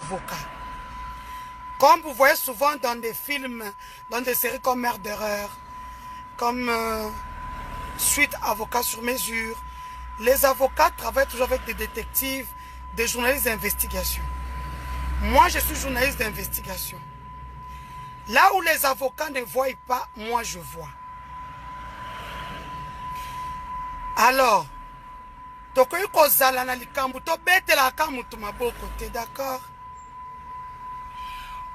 avocat. Comme vous voyez souvent dans des films, dans des séries comme Murderer, comme Suite Avocat sur mesure, les avocats travaillent toujours avec des détectives, des journalistes d'investigation. Moi, je suis journaliste d'investigation. Là où les avocats ne voient pas, moi je vois. Alors, d'accord?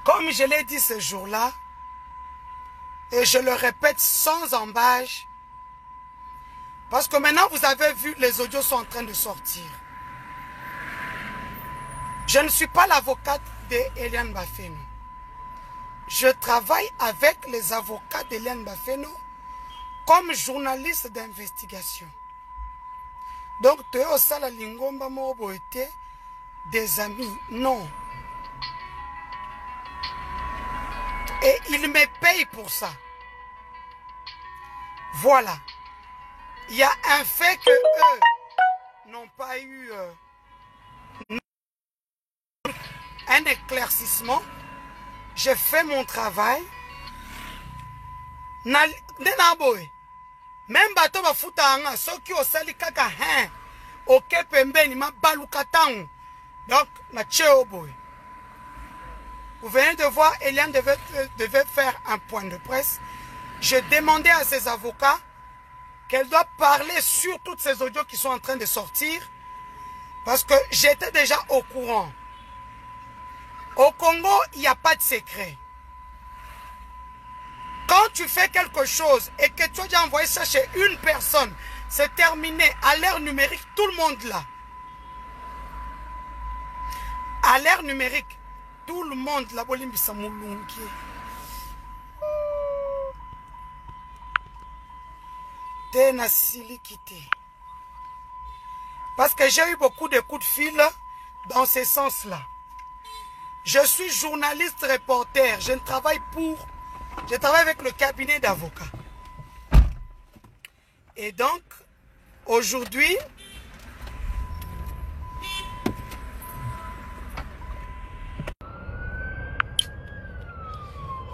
Comme je l'ai dit ce jour-là, et je le répète sans embâche, parce que maintenant vous avez vu, les audios sont en train de sortir. Je ne suis pas l'avocate d'Eliane Bafeno. Je travaille avec les avocats d'Eliane Bafeno comme journaliste d'investigation. Donc, tu es au Sala Lingomba Moboete, des amis. Non. Et ils me payent pour ça. Voilà. Il y a un fait que eux n'ont pas eu un éclaircissement. J'ai fait mon travail. Même bateau va foutre en ceux qui ont sali kaka hein. Ok pembeni ma balukatang. Donc na cheo boy. Vous venez de voir, Eliane devait faire un point de presse. Je demandais à ses avocats qu'elle doit parler sur toutes ces audios qui sont en train de sortir. Parce que j'étais déjà au courant. Au Congo, il n'y a pas de secret. Quand tu fais quelque chose et que tu as déjà envoyé ça chez une personne, c'est terminé. À l'ère numérique, tout le monde là. À l'ère numérique, tout le monde là. Parce que j'ai eu beaucoup de coups de fil dans ce sens-là. Je suis journaliste reporter. Je travaille avec le cabinet d'avocats. Et donc, aujourd'hui,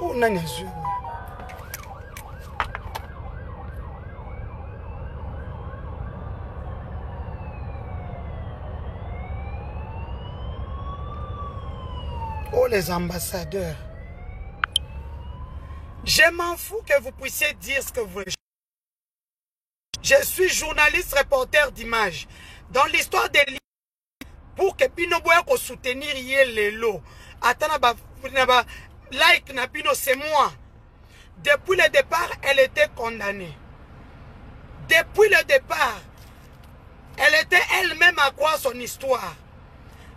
oh les ambassadeurs. Je m'en fous que vous puissiez dire ce que vous voulez. Je suis journaliste reporter d'images. Dans l'histoire des livres, pour que Bino Boya soutenir les lots, like na Bino, c'est moi. Depuis le départ, elle était condamnée. Depuis le départ, elle était elle-même à croire son histoire.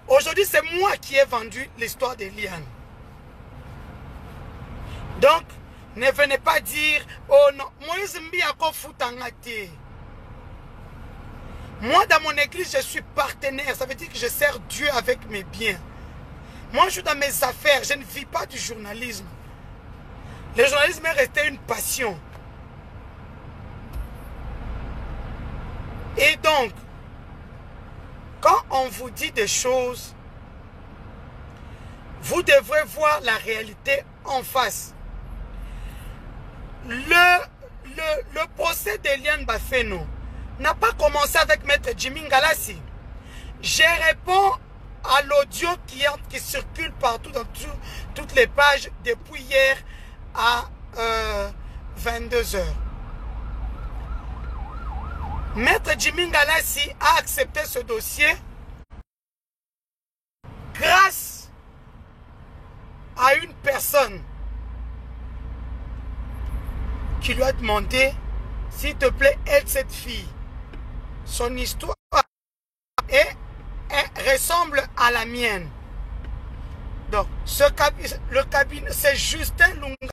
Aujourd'hui, c'est moi qui ai vendu l'histoire d'Eliane. Donc, ne venez pas dire, oh non, moi, dans mon église, je suis partenaire. Ça veut dire que je sers Dieu avec mes biens. Moi, je suis dans mes affaires. Je ne vis pas du journalisme. Le journalisme est resté une passion. Et donc, quand on vous dit des choses, vous devrez voir la réalité en face. Le procès d'Eliane Bafeno n'a pas commencé avec Maître Jimmy Ngalassi. Je réponds à l'audio qui circule partout dans toutes les pages depuis hier à 22 h. Maître Jimmy Ngalassi a accepté ce dossier grâce à une personne qui lui a demandé, s'il te plaît, aide cette fille. Son histoire ressemble à la mienne. Donc, le cabinet, c'est Justin Lunga,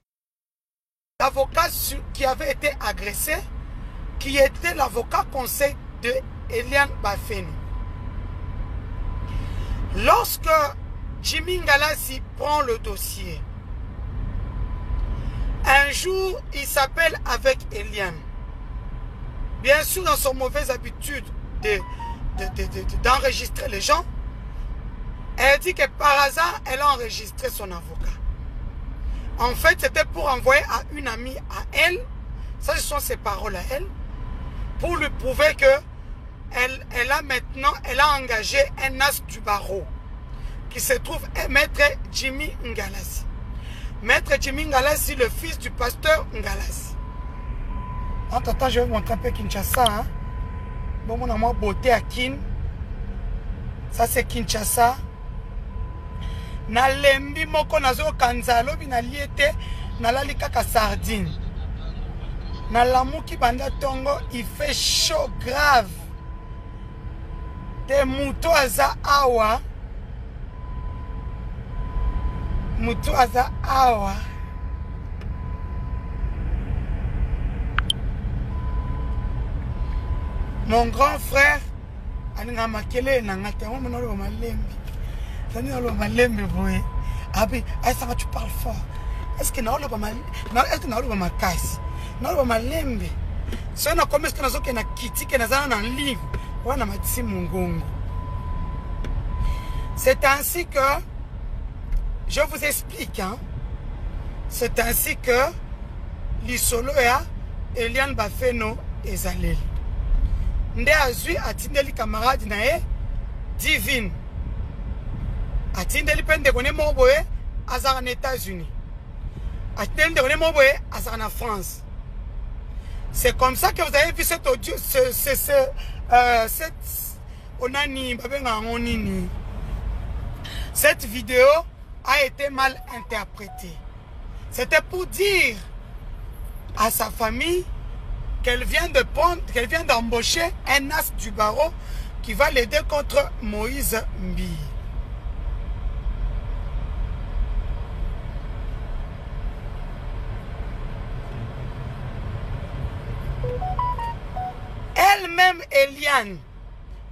l'avocat qui avait été agressé, qui était l'avocat conseil de Eliane Bafeno. Lorsque Jimmy Ngalassi prend le dossier, un jour, il s'appelle avec Eliane. Bien sûr, dans son mauvaise habitude d'enregistrer les gens, Elle dit que par hasard, elle a enregistré son avocat. En fait, c'était pour envoyer à une amie à elle, ça ce sont ses paroles à elle, pour lui prouver que elle a engagé un as du barreau, qui se trouve Maître Jimmy Ngalassi. Maître Jimmy Ngalassi, le fils du pasteur Ngalassi. Attends, je vais vous montrer un peu Kinshasa. Hein? Bon, mon amour, beauté à Kin. Ça, c'est Kinshasa. Nalembi moko nazo kanzalo binaliete nalali kaka sardine. Nalamuki banda tongo, il fait chaud grave. Te muto aza awa. Muto aza awa. Mon grand frère, alinga makele na ngate mo monolo malembi. Tani olo malembi boy. Abi, est-ce que tu parles fort? Est-ce que naolo ba mal? Na est-ce que naolo ba makasi? Naolo ba malembi. So na comme est-ce que nazo ke na kiti ke nazana na livre. Wana matisi mungongo. C'est ainsi que je vous explique hein. C'est ainsi que l'isolo ya Eliane Bafeno ezaleli. Nde azui atindeli camarade na ye divine. Atindeli pende kone moboye azara na États-Unis. Atindeli kone moboye azara na France. C'est comme ça que vous avez vu cet audio, cette vidéo a été mal interprétée. C'était pour dire à sa famille qu'elle vient de prendre, qu'elle vient d'embaucher un as du barreau qui va l'aider contre Moïse Mbi. Elle-même, Eliane,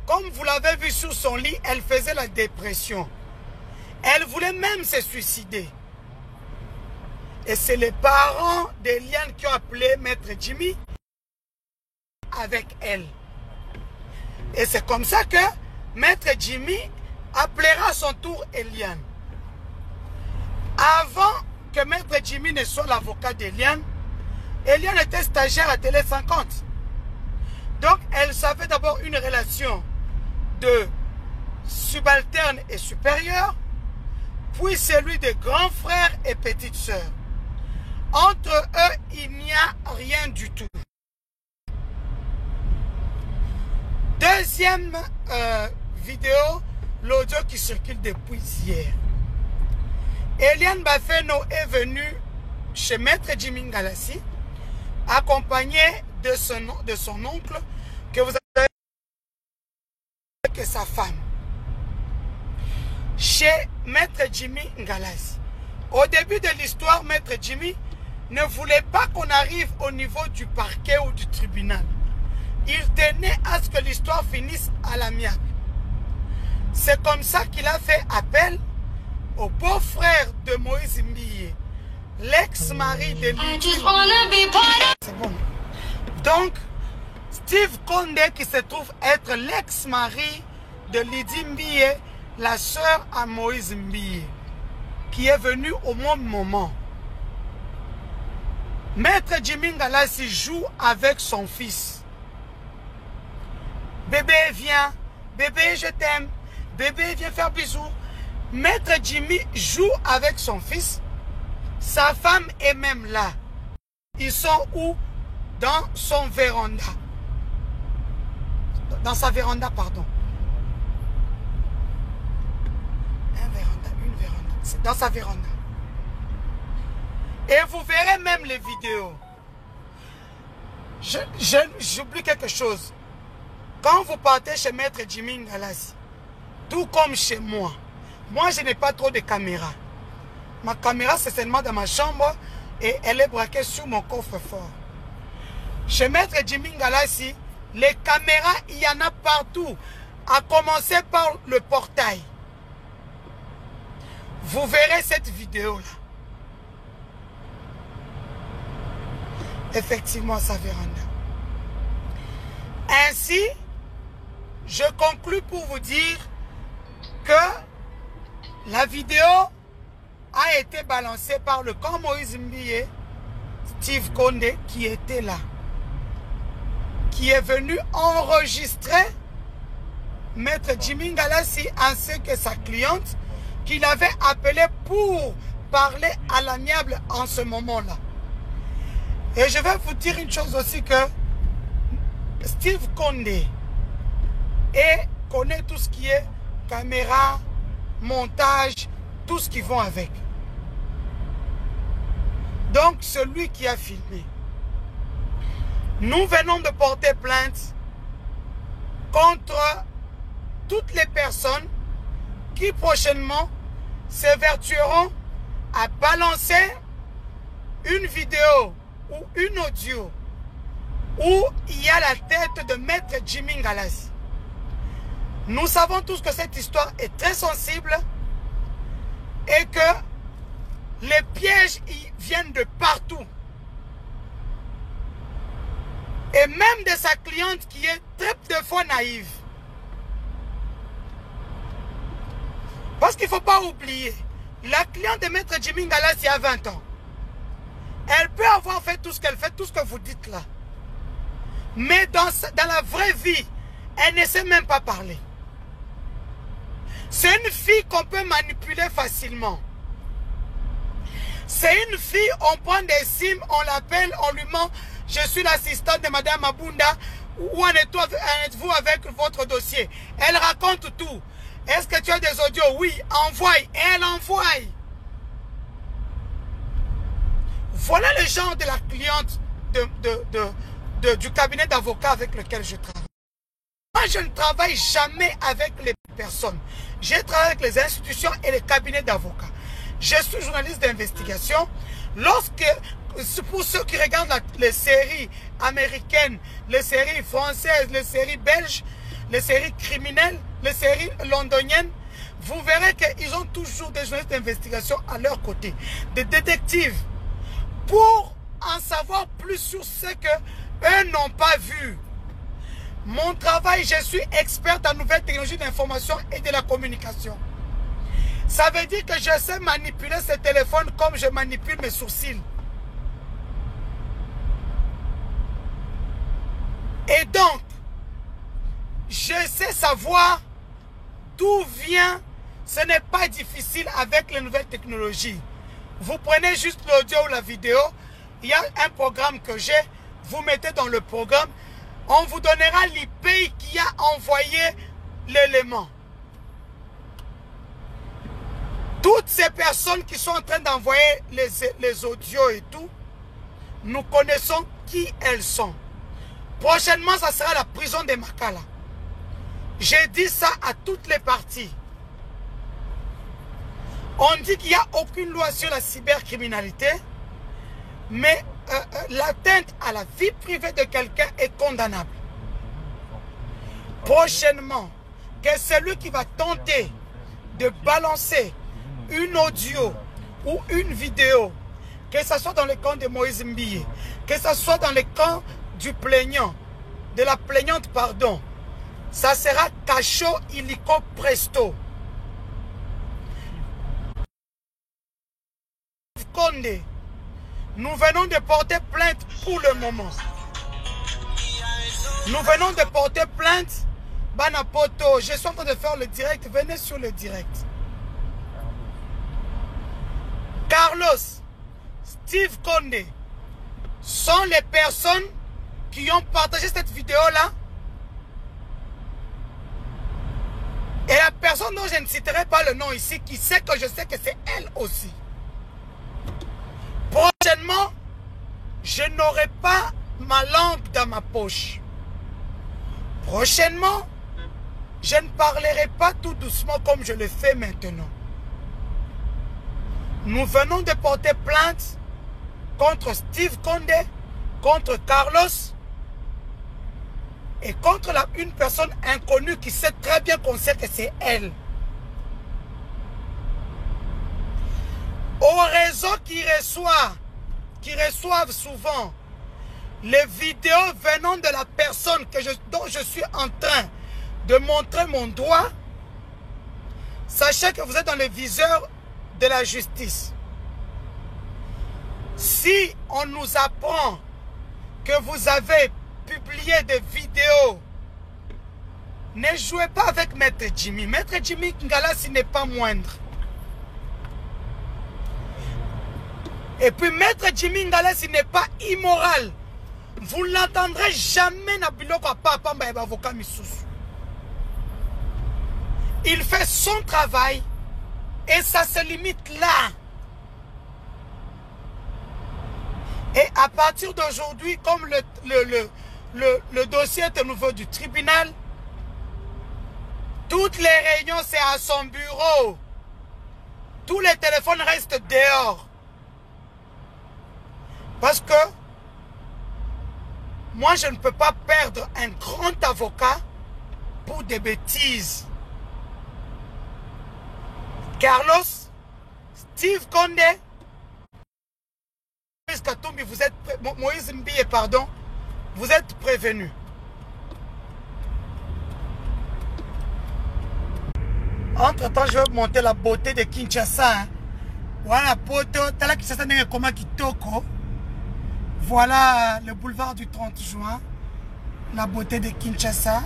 comme vous l'avez vu sur son lit, elle faisait la dépression. Elle voulait même se suicider. Et c'est les parents d'Eliane qui ont appelé Maître Jimmy avec elle. Et c'est comme ça que Maître Jimmy appellera à son tour Eliane. Avant que Maître Jimmy ne soit l'avocat d'Eliane, Eliane était stagiaire à Télé 50. Donc elle savait d'abord une relation de subalterne et supérieur, puis celui de grand frère et petite sœur. Entre eux, il n'y a rien du tout. Deuxième vidéo, l'audio qui circule depuis hier. Eliane Bafeno est venue chez Maître Jimmy Ngalassi, accompagné de son oncle, que vous avez que sa femme. Chez Maître Jimmy Ngalassi. Au début de l'histoire, Maître Jimmy ne voulait pas qu'on arrive au niveau du parquet ou du tribunal. Il tenait à ce que l'histoire finisse à l'amiable. C'est comme ça qu'il a fait appel au beau-frère de Moïse Mbiye, l'ex-mari de Lydie. C'est bon. Donc, Steve Condé, qui se trouve être l'ex-mari de Lydie Mbiye, la sœur à Moïse Mbiye, qui est venue au même moment. Maître Jimmy Ngalassi joue avec son fils. Bébé, viens. Bébé, je t'aime. Bébé, viens faire bisous. Maître Jimmy joue avec son fils. Sa femme est même là. Ils sont où? Dans son véranda. Dans sa véranda, pardon. Un véranda, une véranda. C'est dans sa véranda. Et vous verrez même les vidéos. J'oublie quelque chose. Quand vous partez chez Maître Jimmy Ngalassi, tout comme chez moi, je n'ai pas trop de caméras. Ma caméra, c'est seulement dans ma chambre et elle est braquée sur mon coffre-fort. Chez Maître Jimmy Ngalassi, les caméras, il y en a partout, à commencer par le portail. Vous verrez cette vidéo-là. Effectivement, sa véranda. Ainsi, je conclus pour vous dire que La vidéo a été balancée par le camp Moïse Mbiye, Steve Condé, qui était là, qui est venu enregistrer Maître Jimmy Ngalassi ainsi que sa cliente, qu'il avait appelé pour parler à l'amiable en ce moment-là. Et je vais vous dire une chose aussi, que Steve Condé connaît tout ce qui est caméra, montage, tout ce qui va avec. Donc, celui qui a filmé. Nous venons de porter plainte contre toutes les personnes qui prochainement s'évertueront à balancer une vidéo ou une audio où il y a la tête de Maître Jimmy Ngalassi. Nous savons tous que cette histoire est très sensible et que les pièges ils viennent de partout. Et même de sa cliente qui est très de fois naïve. Parce qu'il ne faut pas oublier, la cliente de Maître Jimmy Ngalassi a 20 ans. Elle peut avoir fait tout ce qu'elle fait, tout ce que vous dites là. Mais dans la vraie vie, elle ne sait même pas parler. C'est une fille qu'on peut manipuler facilement. C'est une fille, on prend des sims, on l'appelle, on lui ment. Je suis l'assistante de Madame Abunda. Où en êtes-vous avec votre dossier? Elle raconte tout. Est-ce que tu as des audios? Oui, envoie. Elle envoie. Voilà le genre de la cliente du cabinet d'avocats avec lequel je travaille. Moi, je ne travaille jamais avec les personnes. Je travaille avec les institutions et les cabinets d'avocats. Je suis journaliste d'investigation. Pour ceux qui regardent les séries américaines, les séries françaises, les séries belges, les séries criminelles, les séries londoniennes, vous verrez qu'ils ont toujours des journalistes d'investigation à leur côté, des détectives, pour en savoir plus sur ce qu'eux n'ont pas vu. Mon travail, je suis experte en nouvelles technologies d'information et de la communication. Ça veut dire que je sais manipuler ce téléphone comme je manipule mes sourcils. Et donc, je sais savoir d'où vient. Ce n'est pas difficile avec les nouvelles technologies. Vous prenez juste l'audio ou la vidéo. Il y a un programme que j'ai. Vous mettez dans le programme. On vous donnera l'IP qui a envoyé l'élément. Toutes ces personnes qui sont en train d'envoyer les audios et tout, nous connaissons qui elles sont. Prochainement, ça sera la prison de Makala. J'ai dit ça à toutes les parties. On dit qu'il n'y a aucune loi sur la cybercriminalité, mais l'atteinte à la vie privée de quelqu'un est condamnable. Prochainement, que celui qui va tenter de balancer une audio ou une vidéo, que ce soit dans le camp de Moïse Mbiye, que ce soit dans le camp du plaignant, de la plaignante, pardon, ça sera cachot illico presto. Condé, nous venons de porter plainte pour le moment. Nous venons de porter plainte. Banapoto, je suis en train de faire le direct. Venez sur le direct. Carlos, Steve Condé sont les personnes qui ont partagé cette vidéo-là. Et la personne dont je ne citerai pas le nom ici, qui sait que je sais que c'est elle aussi. Prochainement, je n'aurai pas ma langue dans ma poche. Prochainement, je ne parlerai pas tout doucement comme je le fais maintenant. Nous venons de porter plainte contre Steve Condé, contre Carlos et contre une personne inconnue qui sait très bien qu'on sait que c'est elle. Aux réseaux qui reçoivent souvent les vidéos venant de la personne dont je suis en train de montrer mon doigt, Sachez que vous êtes dans le viseur de la justice. Si on nous apprend que vous avez publié des vidéos, ne jouez pas avec Maître Jimmy. Maître Jimmy Ngalasi n'est pas moindre. Et puis Maître Jimmy Ngalasi n'est pas immoral. Vous ne l'entendrez jamais dans biloko papa avocat Misusu. Il fait son travail et ça se limite là. Et à partir d'aujourd'hui, comme le dossier est au niveau du tribunal, toutes les réunions c'est à son bureau. Tous les téléphones restent dehors. Parce que moi je ne peux pas perdre un grand avocat pour des bêtises. Carlos, Steve Condé, Moïse Katumbi, vous êtes Moïse Mbie, pardon, vous êtes prévenus. Entre-temps, je vais vous montrer la beauté de Kinshasa. Hein. Voilà la beauté, tala Kinshasa n'est comment Kitoko. Voilà le boulevard du 30 juin. La beauté de Kinshasa.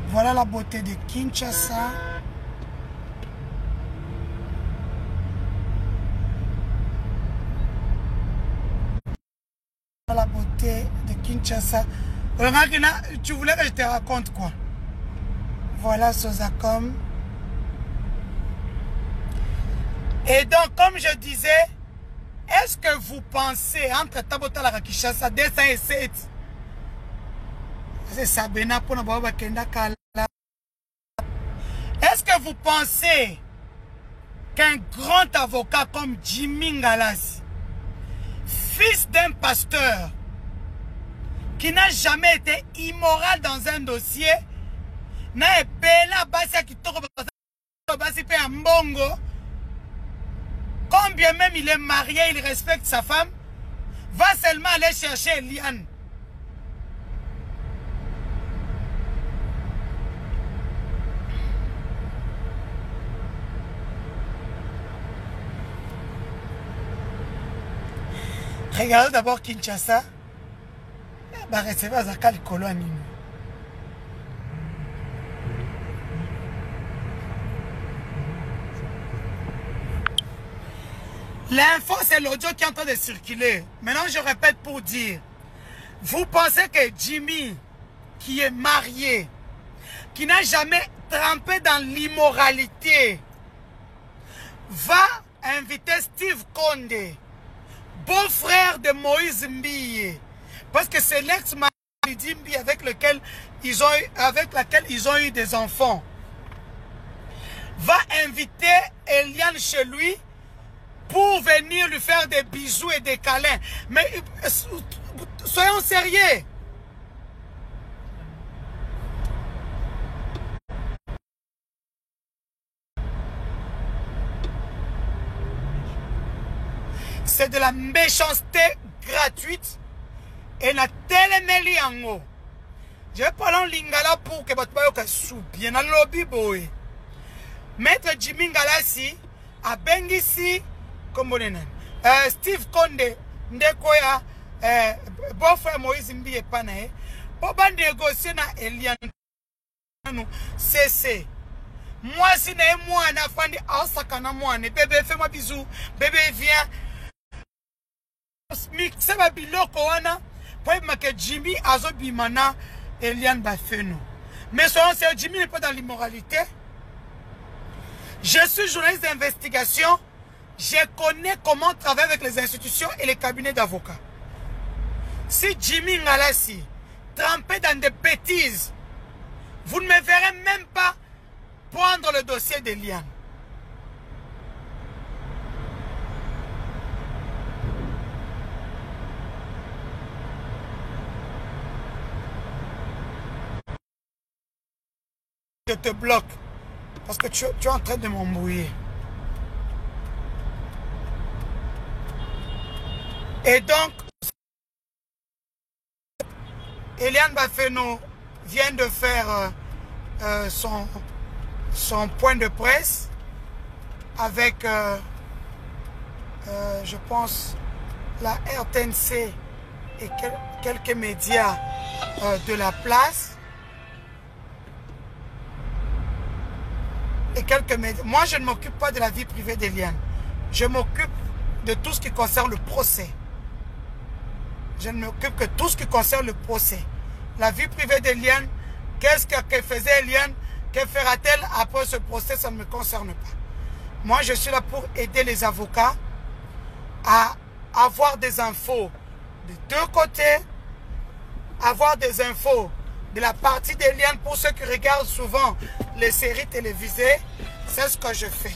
Voilà la beauté de Kinshasa. La beauté de Kinshasa. Tu voulais que je te raconte quoi? Voilà Sozacom. Et donc, comme je disais, est-ce que vous pensez, entre Tabotala et Kinshasa, 207, c'est Sabena pour Nababa Kenda Kala. Est-ce que vous pensez qu'un grand avocat comme Jimmy Ngalasi, fils d'un pasteur, qui n'a jamais été immoral dans un dossier, n'a bela basi qui toko basi pe mbongo, combien même il est marié, il respecte sa femme, va seulement aller chercher Eliane. Regardez d'abord Kinshasa. Bah recevoir Zakal Koloni. L'info, c'est l'audio qui est en train de circuler. Maintenant, je répète pour dire, vous pensez que Jimmy, qui est marié, qui n'a jamais trempé dans l'immoralité, va inviter Steve Condé, beau-frère de Moïse Mbie, parce que c'est l'ex-mari d'Imbi avec laquelle ils ont eu des enfants, va inviter Eliane chez lui pour venir lui faire des bisous et des câlins. Mais soyons sérieux. C'est de la méchanceté gratuite et na telemeli yango. Je vais parler en lingala pour que votre bayo ka bien na lobby boy. Maître Jimmy Ngalasi a bengisi comme Steve Condé ndekoya beau-frère Moïse Mbie panae pour négocier na Eliane cc. Moi si na moi na fandi asakana moi ne bébé fais-moi bisous, bébé viens. Mixe ba biloko wana pour que Jimmy azo bimana Eliane Bafeno. Mais soyons sérieux, Jimmy n'est pas dans l'immoralité. Je suis journaliste d'investigation. Je connais comment travailler avec les institutions et les cabinets d'avocats. Si Jimmy Ngalasi trempé dans des bêtises, vous ne me verrez même pas prendre le dossier d'Eliane. Je te bloque parce que tu es en train de m'embrouiller. Et donc, Eliane Bafeno vient de faire son point de presse avec, je pense, la RTNC et quelques médias de la place. Et quelques médias. Moi, je ne m'occupe pas de la vie privée d'Eliane. Je m'occupe de tout ce qui concerne le procès. Je ne m'occupe que de tout ce qui concerne le procès. La vie privée d'Eliane, qu'est-ce que faisait Eliane? Que fera-t-elle après ce procès? Ça ne me concerne pas. Moi, je suis là pour aider les avocats à avoir des infos de deux côtés, avoir des infos de la partie d'Eliane. Pour ceux qui regardent souvent les séries télévisées, c'est ce que je fais.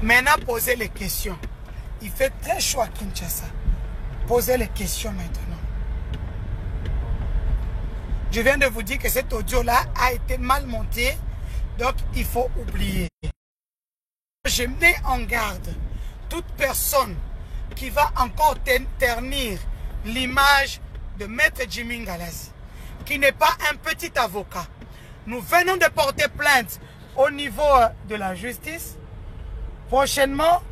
Maintenant, posez les questions. Il fait très chaud à Kinshasa. Posez les questions maintenant. Je viens de vous dire que cet audio-là a été mal monté, donc il faut oublier. Je mets en garde toute personne qui va encore ternir l'image de Maître Jimmy Ngalazi, qui n'est pas un petit avocat. Nous venons de porter plainte au niveau de la justice. Prochainement,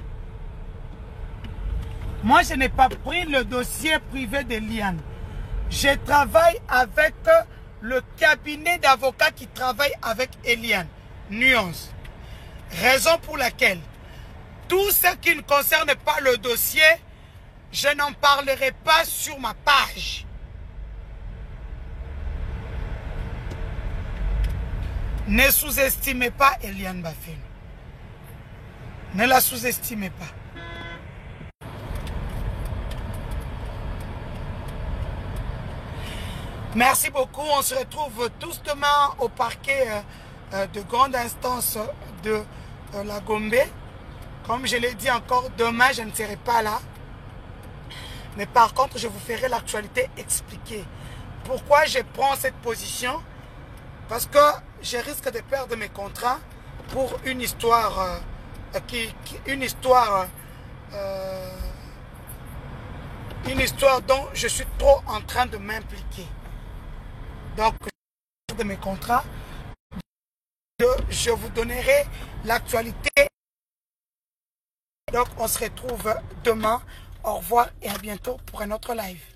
moi je n'ai pas pris le dossier privé d'Eliane. Je travaille avec le cabinet d'avocats qui travaille avec Eliane. Nuance. Raison pour laquelle tout ce qui ne concerne pas le dossier, je n'en parlerai pas sur ma page. Ne sous-estimez pas Eliane Bafélo. Ne la sous-estimez pas. Merci beaucoup. On se retrouve tous demain au parquet de grande instance de la Gombe. Comme je l'ai dit encore, demain, je ne serai pas là. Mais par contre, je vous ferai l'actualité expliquée. Pourquoi je prends cette position? Parce que je risque de perdre mes contrats pour une histoire... une histoire dont je suis trop en train de m'impliquer. Donc, de mes contrats, je vous donnerai l'actualité. Donc, on se retrouve demain. Au revoir et à bientôt pour un autre live.